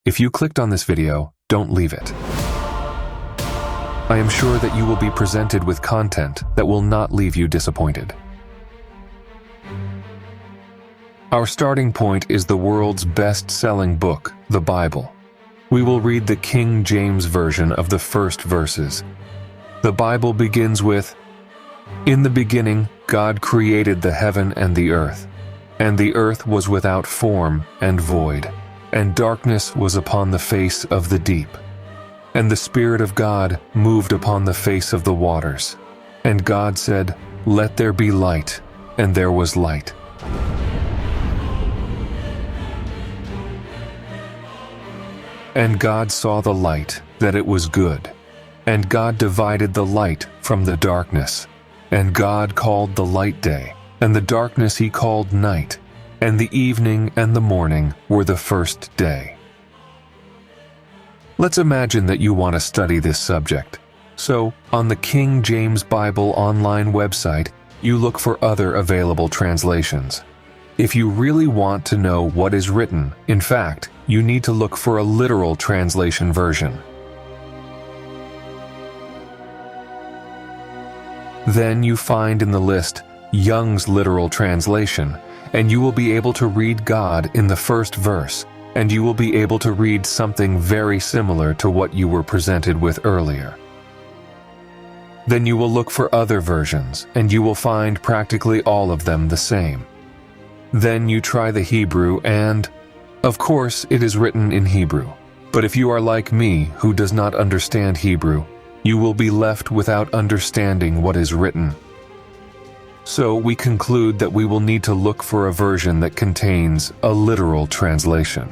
If you clicked on this video, don't leave it. I am sure that you will be presented with content that will not leave you disappointed. Our starting point is the world's best-selling book, the Bible. We will read the King James Version of the first verses. The Bible begins with, "In the beginning, God created the heaven and the earth. And the earth was without form and void, and darkness was upon the face of the deep. And the Spirit of God moved upon the face of the waters. And God said, 'Let there be light,' and there was light." And God saw the light, that it was good. And God divided the light from the darkness. And God called the light day, and the darkness he called night. And the evening and the morning were the first day. Let's imagine that you want to study this subject. So, on the King James Bible online website, you look for other available translations. If you really want to know what is written, in fact, you need to look for a literal translation version. Then you find in the list Young's literal translation, and you will be able to read God in the first verse, and you will be able to read something very similar to what you were presented with earlier. Then you will look for other versions, and you will find practically all of them the same. Then you try the Hebrew and, of course, it is written in Hebrew. But if you are like me, who does not understand Hebrew, you will be left without understanding what is written. So we conclude that we will need to look for a version that contains a literal translation.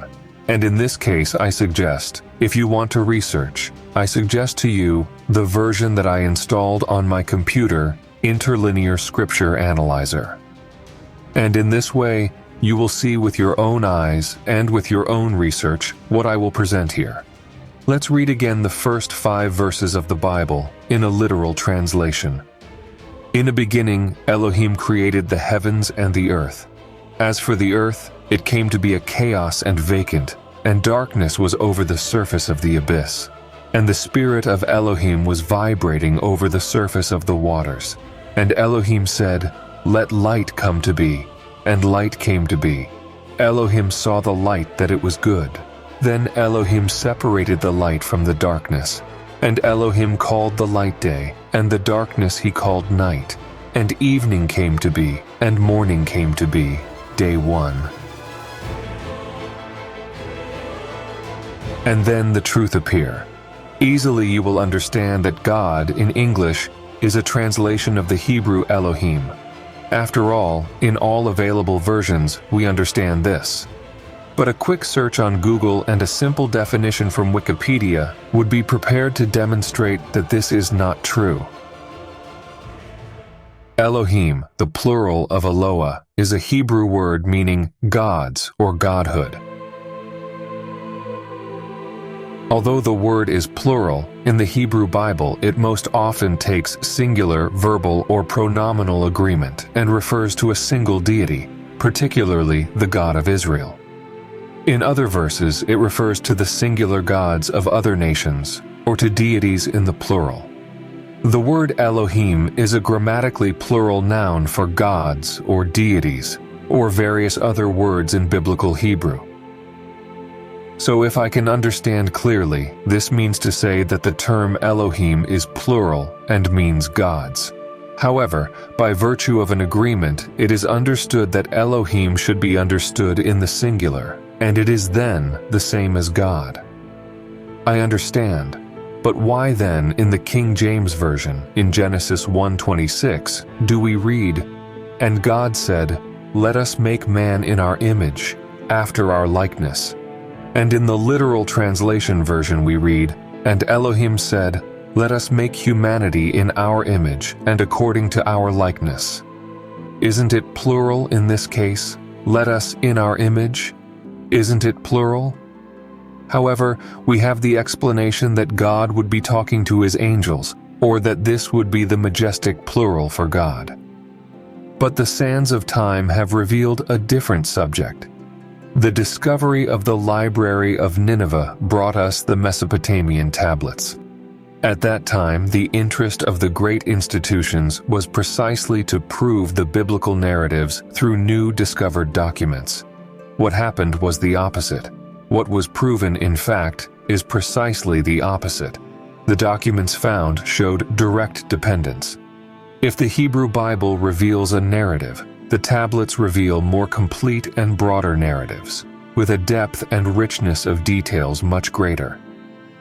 And in this case, I suggest, if you want to research, I suggest to you the version that I installed on my computer, Interlinear Scripture Analyzer. And in this way, you will see with your own eyes and with your own research what I will present here. Let's read again the first 5 verses of the Bible in a literal translation. "In the beginning, Elohim created the heavens and the earth. As for the earth, it came to be a chaos and vacant, and darkness was over the surface of the abyss. And the Spirit of Elohim was vibrating over the surface of the waters. And Elohim said, 'Let light come to be,' and light came to be. Elohim saw the light that it was good. Then Elohim separated the light from the darkness. And Elohim called the light day, and the darkness he called night. And evening came to be, and morning came to be, day 1. And then the truth appear. Easily you will understand that God, in English, is a translation of the Hebrew Elohim. After all, in all available versions, we understand this. But a quick search on Google and a simple definition from Wikipedia would be prepared to demonstrate that this is not true. Elohim, the plural of Eloah, is a Hebrew word meaning gods or godhood. Although the word is plural, in the Hebrew Bible it most often takes singular, verbal, or pronominal agreement and refers to a single deity, particularly the God of Israel. In other verses, it refers to the singular gods of other nations, or to deities in the plural. The word Elohim is a grammatically plural noun for gods or deities, or various other words in biblical Hebrew. So if I can understand clearly, this means to say that the term Elohim is plural and means gods. However, by virtue of an agreement, it is understood that Elohim should be understood in the singular, and it is then the same as God. I understand, but why then in the King James Version, in Genesis 1:26, do we read, "And God said, 'Let us make man in our image, after our likeness'?" And in the literal translation version we read, "And Elohim said, 'Let us make humanity in our image and according to our likeness.'" Isn't it plural in this case? Let us in our image? Isn't it plural? However, we have the explanation that God would be talking to his angels, or that this would be the majestic plural for God. But the sands of time have revealed a different subject. The discovery of the Library of Nineveh brought us the Mesopotamian tablets. At that time, the interest of the great institutions was precisely to prove the biblical narratives through new discovered documents. What happened was the opposite. What was proven, in fact, is precisely the opposite. The documents found showed direct dependence. If the Hebrew Bible reveals a narrative, the tablets reveal more complete and broader narratives, with a depth and richness of details much greater.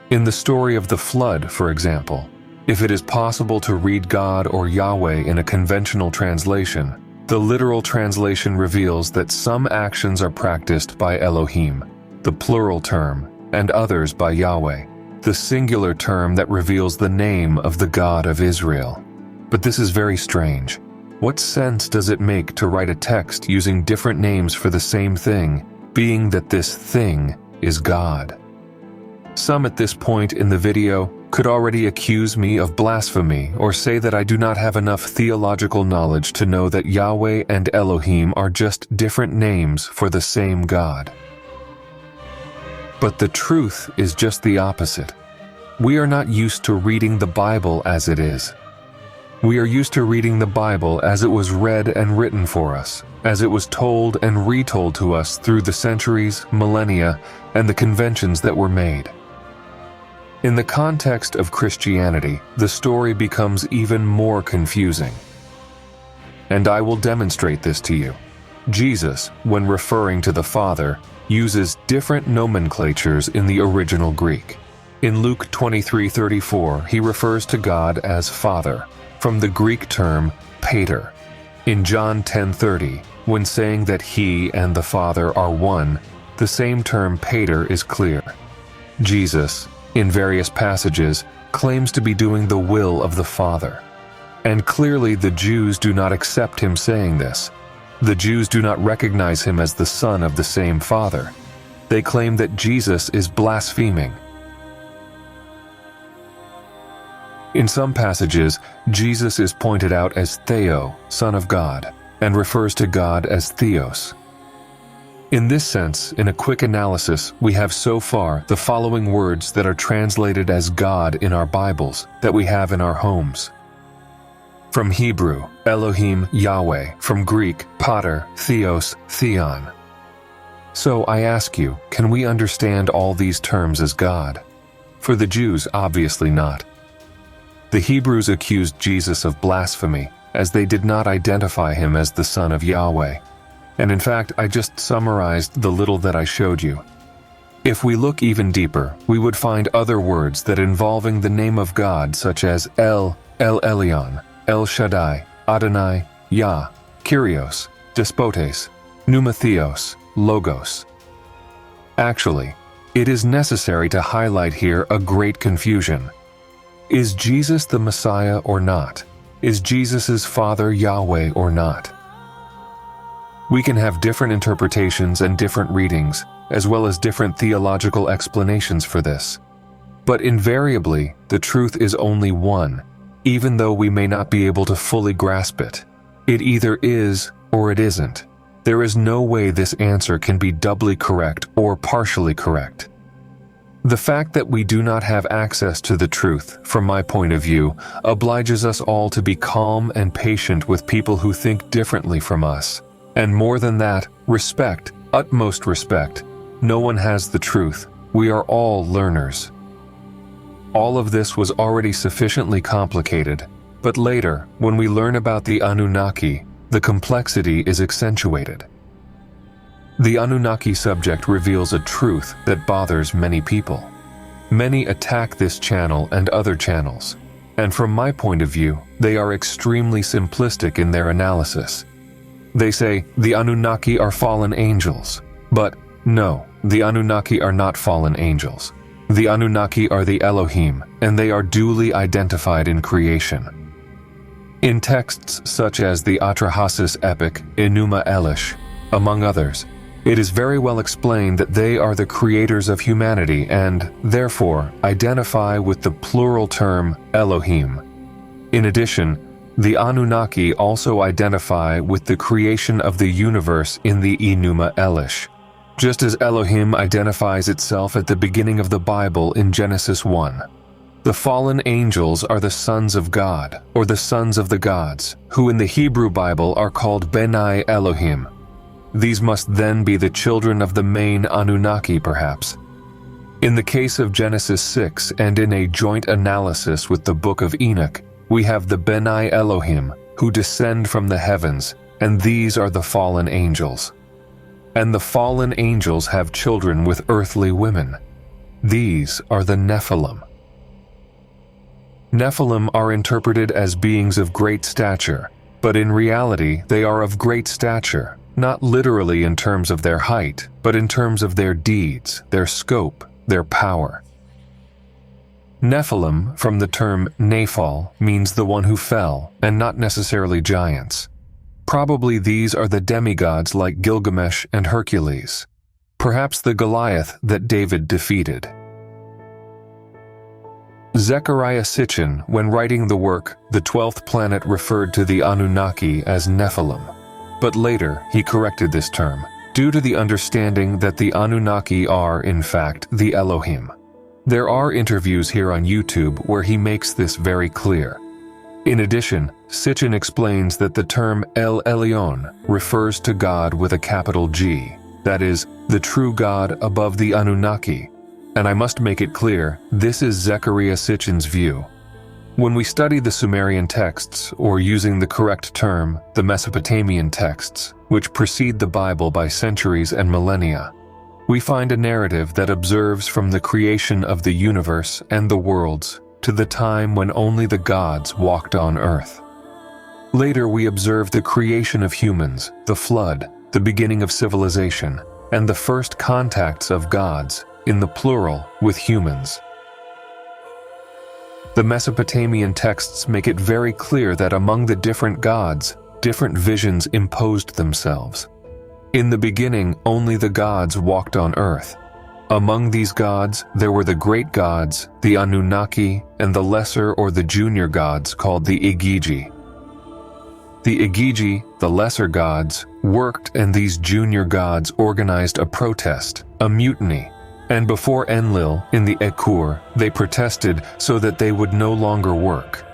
In the story of the flood, for example, if it is possible to read God or Yahweh in a conventional translation, the literal translation reveals that some actions are practiced by Elohim, the plural term, and others by Yahweh, the singular term that reveals the name of the God of Israel. But this is very strange. What sense does it make to write a text using different names for the same thing, being that this thing is God? Some at this point in the video could already accuse me of blasphemy or say that I do not have enough theological knowledge to know that Yahweh and Elohim are just different names for the same God. But the truth is just the opposite. We are not used to reading the Bible as it is. We are used to reading the Bible as it was read and written for us, as it was told and retold to us through the centuries, millennia, and the conventions that were made. In the context of Christianity, the story becomes even more confusing. And I will demonstrate this to you. Jesus, when referring to the Father, uses different nomenclatures in the original Greek. In Luke 23:34, he refers to God as Father, from the Greek term pater. In John 10:30, when saying that he and the Father are one, the same term pater is clear. Jesus, in various passages, claims to be doing the will of the Father. And clearly the Jews do not accept him saying this. The Jews do not recognize him as the son of the same Father. They claim that Jesus is blaspheming. In some passages, Jesus is pointed out as Theo, Son of God, and refers to God as Theos. In this sense, in a quick analysis, we have so far the following words that are translated as God in our Bibles that we have in our homes. From Hebrew, Elohim, Yahweh. From Greek, pater, theos, theon. So I ask you, can we understand all these terms as God? For the Jews, obviously not. The Hebrews accused Jesus of blasphemy, as they did not identify him as the Son of Yahweh. And in fact, I just summarized the little that I showed you. If we look even deeper, we would find other words that involving the name of God, such as El Elyon, El Shaddai, Adonai, Yah, Kyrios, Despotes, Pneumatheos, Logos. Actually, it is necessary to highlight here a great confusion. Is Jesus the Messiah or not? Is Jesus' Father Yahweh or not? We can have different interpretations and different readings, as well as different theological explanations for this. But invariably, the truth is only one, even though we may not be able to fully grasp it. It either is or it isn't. There is no way this answer can be doubly correct or partially correct. The fact that we do not have access to the truth, from my point of view, obliges us all to be calm and patient with people who think differently from us. And more than that, respect, utmost respect. No one has the truth. We are all learners. All of this was already sufficiently complicated, but later, when we learn about the Anunnaki, the complexity is accentuated. The Anunnaki subject reveals a truth that bothers many people. Many attack this channel and other channels, and from my point of view, they are extremely simplistic in their analysis. They say the Anunnaki are fallen angels, but no, the Anunnaki are not fallen angels. The Anunnaki are the Elohim, and they are duly identified in creation. In texts such as the Atrahasis epic, Enuma Elish, among others, it is very well explained that they are the creators of humanity and, therefore, identify with the plural term Elohim. In addition, the Anunnaki also identify with the creation of the universe in the Enuma Elish. just as Elohim identifies itself at the beginning of the Bible in Genesis 1. The fallen angels are the sons of God, or the sons of the gods, who in the Hebrew Bible are called Benai Elohim. These must then be the children of the main Anunnaki, perhaps. In the case of Genesis 6 and in a joint analysis with the Book of Enoch, we have the Benai Elohim, who descend from the heavens, and these are the fallen angels. And the fallen angels have children with earthly women. These are the Nephilim. Nephilim are interpreted as beings of great stature, but in reality they are of great stature, not literally in terms of their height, but in terms of their deeds, their scope, their power. Nephilim, from the term Nephal, means the one who fell, and not necessarily giants. Probably these are the demigods like Gilgamesh and Hercules, perhaps the Goliath that David defeated. Zecharia Sitchin, when writing the work, The 12th Planet referred to the Anunnaki as Nephilim, but later he corrected this term, due to the understanding that the Anunnaki are, in fact, the Elohim. There are interviews here on YouTube where he makes this very clear. In addition, Sitchin explains that the term El Elyon refers to God with a capital G, that is, the true God above the Anunnaki. And I must make it clear, this is Zecharia Sitchin's view. When we study the Sumerian texts, or using the correct term, the Mesopotamian texts, which precede the Bible by centuries and millennia, we find a narrative that observes from the creation of the universe and the worlds to the time when only the gods walked on earth. Later we observe the creation of humans, the flood, the beginning of civilization, and the first contacts of gods, in the plural, with humans. The Mesopotamian texts make it very clear that among the different gods, different visions imposed themselves. In the beginning, only the gods walked on earth. Among these gods, there were the great gods, the Anunnaki, and the lesser or the junior gods called the Igigi. The Igigi, the lesser gods, worked, and these junior gods organized a protest, a mutiny, and before Enlil, in the Ekur, they protested so that they would no longer work.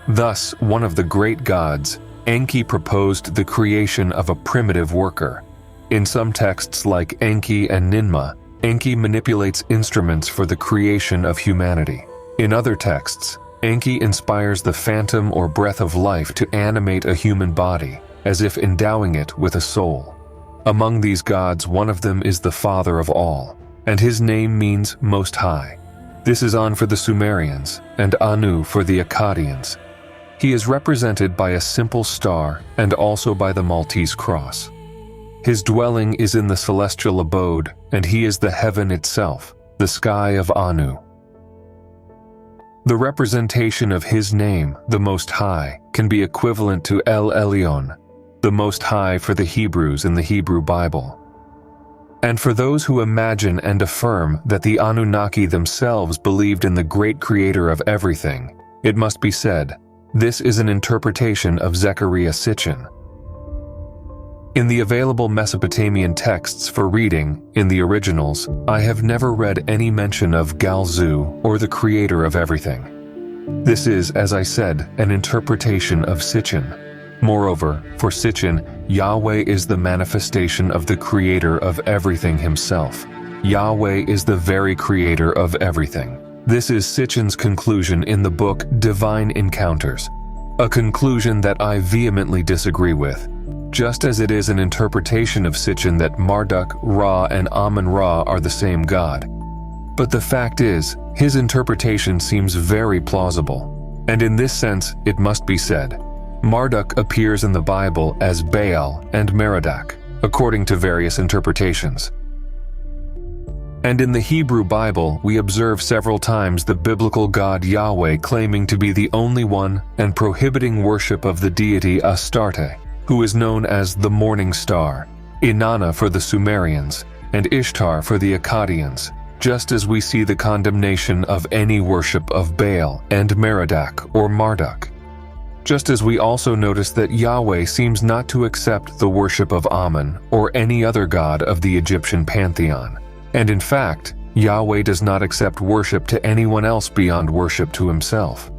Thus, one of the great gods, Enki, proposed the creation of a primitive worker. In some texts like Enki and Ninmah, Enki manipulates instruments for the creation of humanity. In other texts, Enki inspires the phantom or breath of life to animate a human body, as if endowing it with a soul. Among these gods, one of them is the father of all, and his name means Most High. This is An for the Sumerians, and Anu for the Akkadians. He is represented by a simple star and also by the Maltese cross. His dwelling is in the celestial abode, and he is the heaven itself, the sky of Anu. The representation of his name, the Most High, can be equivalent to El Elyon, the Most High for the Hebrews in the Hebrew Bible. And for those who imagine and affirm that the Anunnaki themselves believed in the great creator of everything, it must be said, this is an interpretation of Zecharia Sitchin. In the available Mesopotamian texts for reading, in the originals, I have never read any mention of Galzu or the creator of everything. This is, as I said, an interpretation of Sitchin. Moreover, for Sitchin, Yahweh is the manifestation of the creator of everything himself. Yahweh is the very creator of everything. This is Sitchin's conclusion in the book Divine Encounters, a conclusion that I vehemently disagree with, just as it is an interpretation of Sitchin that Marduk, Ra, and Amun-Ra are the same god. But the fact is, his interpretation seems very plausible, and in this sense, it must be said, Marduk appears in the Bible as Baal and Merodach, according to various interpretations. And in the Hebrew Bible, we observe several times the biblical god Yahweh claiming to be the only one and prohibiting worship of the deity Astarte, who is known as the morning star, Inanna for the Sumerians, and Ishtar for the Akkadians, just as we see the condemnation of any worship of Baal and Merodach or Marduk. just as we also notice that Yahweh seems not to accept the worship of Amun or any other god of the Egyptian pantheon. And in fact, Yahweh does not accept worship to anyone else beyond worship to himself.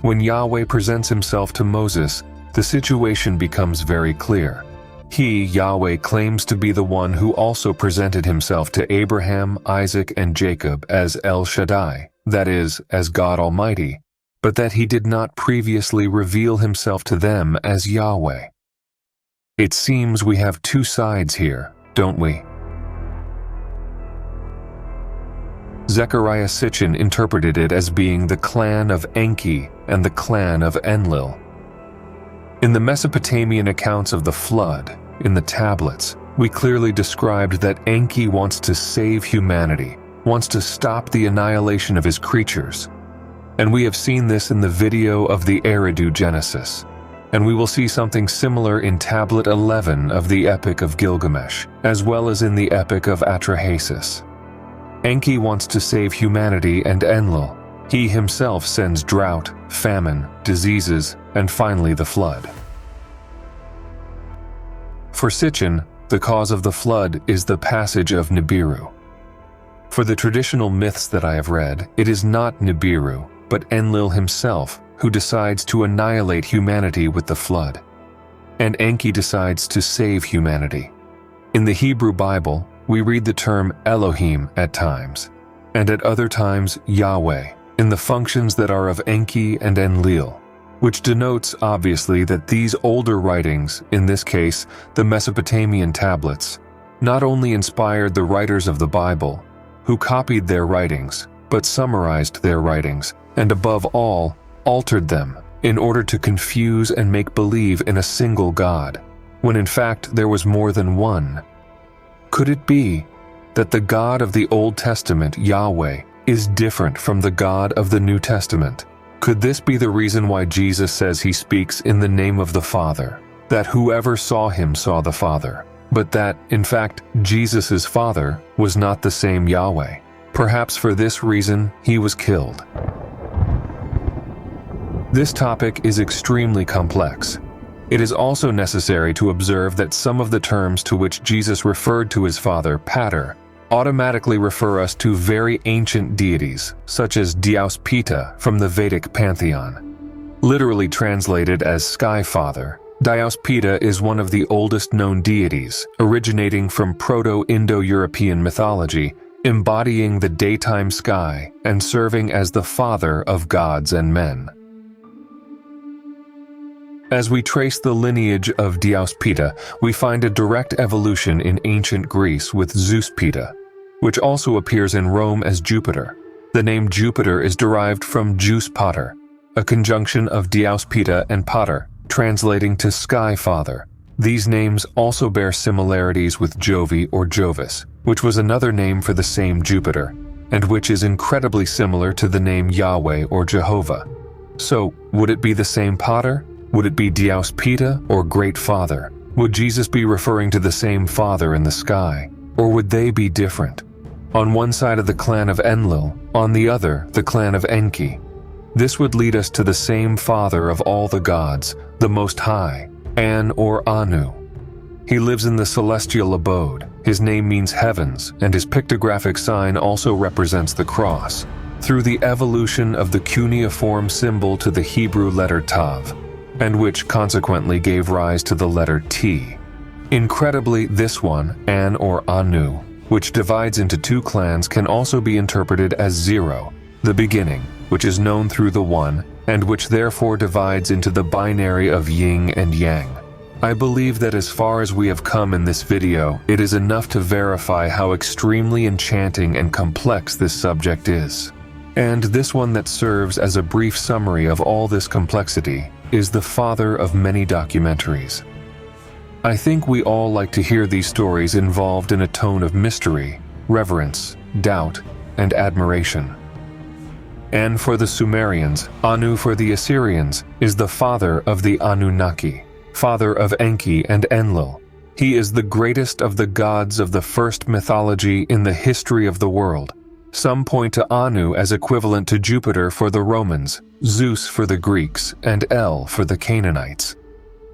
When Yahweh presents himself to Moses, the situation becomes very clear. He, Yahweh, claims to be the one who also presented himself to Abraham, Isaac, and Jacob as El Shaddai, that is, as God Almighty, but that he did not previously reveal himself to them as Yahweh. It seems we have two sides here, don't we? Zecharia Sitchin interpreted it as being the clan of Enki and the clan of Enlil. In the Mesopotamian accounts of the flood, in the tablets, we clearly described that Enki wants to save humanity, wants to stop the annihilation of his creatures. And we have seen this in the video of the Eridu Genesis. And we will see something similar in Tablet 11 of the Epic of Gilgamesh, as well as in the Epic of Atrahasis. Enki wants to save humanity and Enlil. He himself sends drought, famine, diseases, and finally the flood. For Sitchin, the cause of the flood is the passage of Nibiru. For the traditional myths that I have read, it is not Nibiru, but Enlil himself who decides to annihilate humanity with the flood. And Enki decides to save humanity. In the Hebrew Bible, we read the term Elohim at times, and at other times Yahweh, in the functions that are of Enki and Enlil, which denotes obviously that these older writings, in this case the Mesopotamian tablets, not only inspired the writers of the Bible, who copied their writings, but summarized their writings, and above all, altered them in order to confuse and make believe in a single God, when in fact there was more than one. Could it be that the God of the Old Testament, Yahweh, is different from the God of the New Testament? Could this be the reason why Jesus says he speaks in the name of the Father, that whoever saw him saw the Father, but that, in fact, Jesus' Father was not the same Yahweh? Perhaps for this reason, he was killed. This topic is extremely complex. It is also necessary to observe that some of the terms to which Jesus referred to his Father, Pater, automatically refer us to very ancient deities, such as Dyaus-Pita from the Vedic pantheon. Literally translated as Sky Father, Dyaus-Pita is one of the oldest known deities, originating from Proto-Indo-European mythology, embodying the daytime sky and serving as the father of gods and men. As we trace the lineage of Dyaus-Pita, we find a direct evolution in ancient Greece with Zeus-Pita, which also appears in Rome as Jupiter. The name Jupiter is derived from Zeus Pater, a conjunction of Dyaus-Pita and Pater, translating to Sky Father. These names also bear similarities with Jovi or Jovis, which was another name for the same Jupiter, and which is incredibly similar to the name Yahweh or Jehovah. So, would it be the same Pater? Would it be Dyaus-Pita or Great Father? Would Jesus be referring to the same Father in the sky? Or would they be different? On one side of the clan of Enlil, on the other, the clan of Enki. This would lead us to the same Father of all the gods, the Most High, An or Anu. He lives in the celestial abode. His name means heavens, and his pictographic sign also represents the cross, through the evolution of the cuneiform symbol to the Hebrew letter Tav, and which consequently gave rise to the letter T. Incredibly, this one, An or Anu, which divides into two clans, can also be interpreted as zero, the beginning, which is known through the one, and which therefore divides into the binary of yin and yang. I believe that as far as we have come in this video, it is enough to verify how extremely enchanting and complex this subject is. And this one that serves as a brief summary of all this complexity is the father of many documentaries. I think we all like to hear these stories involved in a tone of mystery, reverence, doubt, and admiration. An for the Sumerians, Anu for the Assyrians, is the father of the Anunnaki, father of Enki and Enlil. He is the greatest of the gods of the first mythology in the history of the world, Some point to Anu as equivalent to Jupiter for the Romans, Zeus for the Greeks, and El for the Canaanites.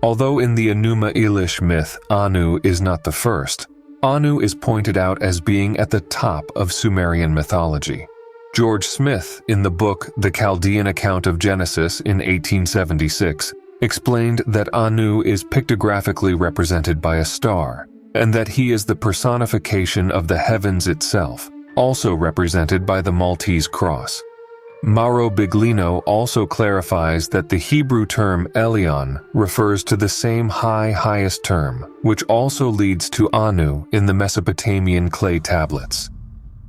Although in the Enuma Elish myth Anu is not the first, Anu is pointed out as being at the top of Sumerian mythology. George Smith, in the book The Chaldean Account of Genesis in 1876, explained that Anu is pictographically represented by a star, and that he is the personification of the heavens itself, also represented by the Maltese cross. Mauro Biglino also clarifies that the Hebrew term Elyon refers to the same highest term, which also leads to Anu in the Mesopotamian clay tablets.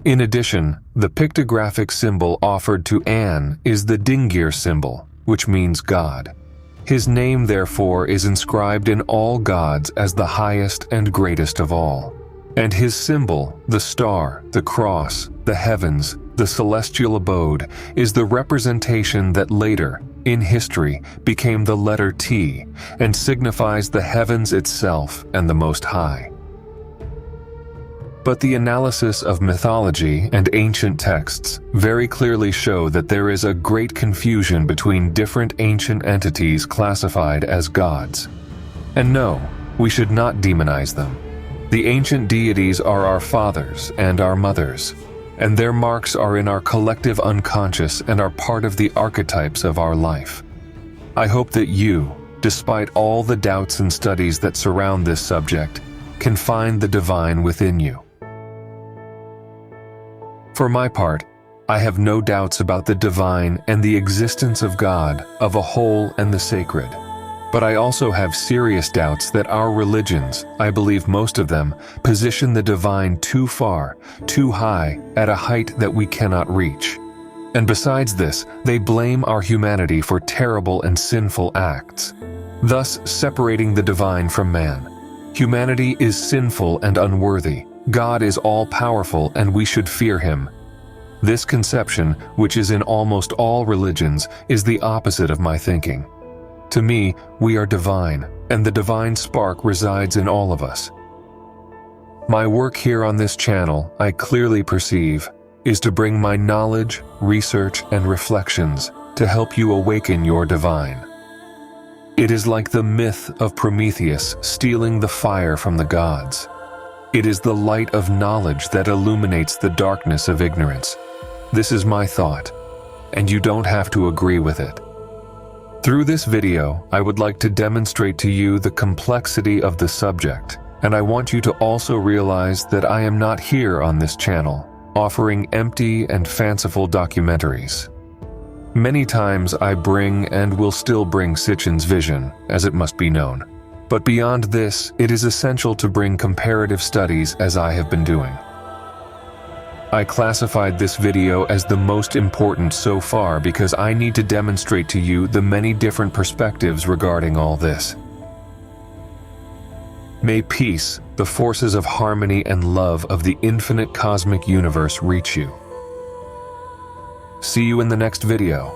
In addition, the pictographic symbol offered to An is the Dingir symbol, which means God. His name, therefore, is inscribed in all gods as the highest and greatest of all. And his symbol, the star, the cross, the heavens, the celestial abode, is the representation that later, in history, became the letter T and signifies the heavens itself and the Most High. But the analysis of mythology and ancient texts very clearly show that there is a great confusion between different ancient entities classified as gods. And no, we should not demonize them. The ancient deities are our fathers and our mothers, and their marks are in our collective unconscious and are part of the archetypes of our life. I hope that you, despite all the doubts and studies that surround this subject, can find the divine within you. For my part, I have no doubts about the divine and the existence of God, of a whole and the sacred. But I also have serious doubts that our religions, I believe most of them, position the divine too far, too high, at a height that we cannot reach. And besides this, they blame our humanity for terrible and sinful acts, thus separating the divine from man. Humanity is sinful and unworthy. God is all-powerful and we should fear him. This conception, which is in almost all religions, is the opposite of my thinking. To me, we are divine, and the divine spark resides in all of us. My work here on this channel, I clearly perceive, is to bring my knowledge, research, and reflections to help you awaken your divine. It is like the myth of Prometheus stealing the fire from the gods. It is the light of knowledge that illuminates the darkness of ignorance. This is my thought, and you don't have to agree with it. Through this video, I would like to demonstrate to you the complexity of the subject, and I want you to also realize that I am not here on this channel, offering empty and fanciful documentaries. Many times I bring and will still bring Sitchin's vision, as it must be known. But beyond this, it is essential to bring comparative studies as I have been doing. I classified this video as the most important so far because I need to demonstrate to you the many different perspectives regarding all this. May peace, the forces of harmony and love of the infinite cosmic universe reach you. See you in the next video.